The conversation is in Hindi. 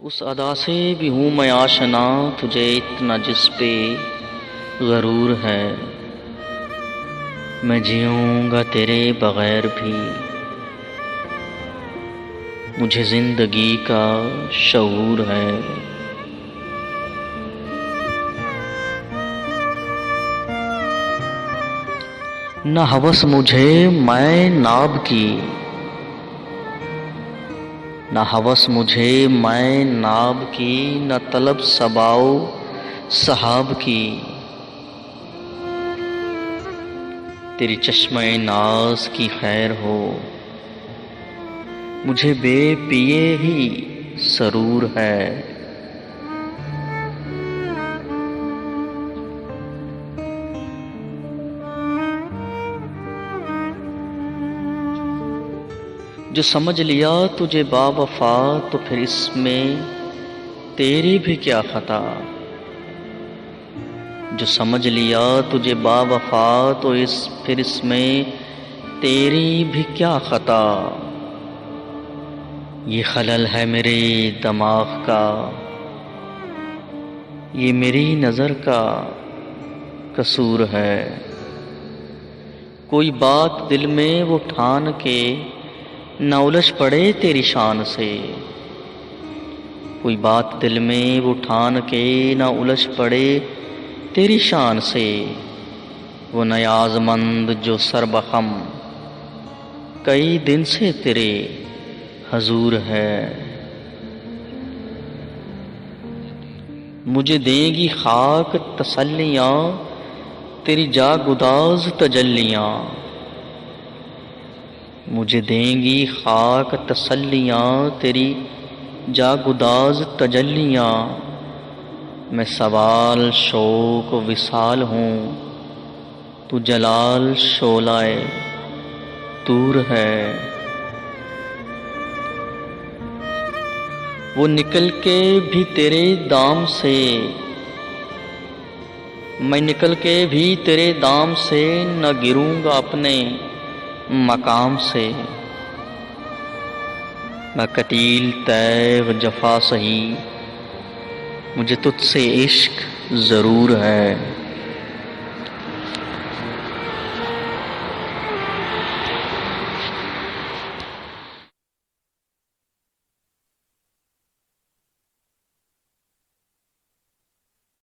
उस अदा से भी हूँ मैं आशना, तुझे इतना जिस पे गरूर है। मैं जीऊँगा तेरे बगैर भी, मुझे जिंदगी का शऊर है। न हवस मुझे मैं नाब की, न हवस मुझे मैं नाब की, न तलब सबाओ सहाब की। तेरी चश्मे नाज की खैर हो, मुझे बेपिए ही सरूर है। जो समझ लिया तुझे बावफा, तो फिर इसमें तेरी भी क्या खता। जो समझ लिया तुझे बावफा, तो फिर इसमें तेरी भी क्या खता। ये खलल है मेरे दिमाग का, ये मेरी नज़र का कसूर है। कोई बात दिल में वो ठान के न उलझ पड़े तेरी शान से। कोई बात दिल में वो ठान के न उलझ पड़े तेरी शान से। वो नयाज़मंद जो सरबखम कई दिन से तेरे हजूर है। मुझे देगी खाक तसल्लियाँ, तेरी जागुदाज तजल्लियाँ। मुझे देंगी खाक तसल्लियाँ, तेरी जागुदाज तजल्लियाँ। मैं सवाल शौक विसाल हूँ, तू जलाल शोलाए तूर है। वो निकल के भी तेरे दाम से, मैं निकल के भी तेरे दाम से न गिरूंगा अपने मकाम से। मैं कतील तैग जफा सही, मुझे तुझसे इश्क ज़रूर है।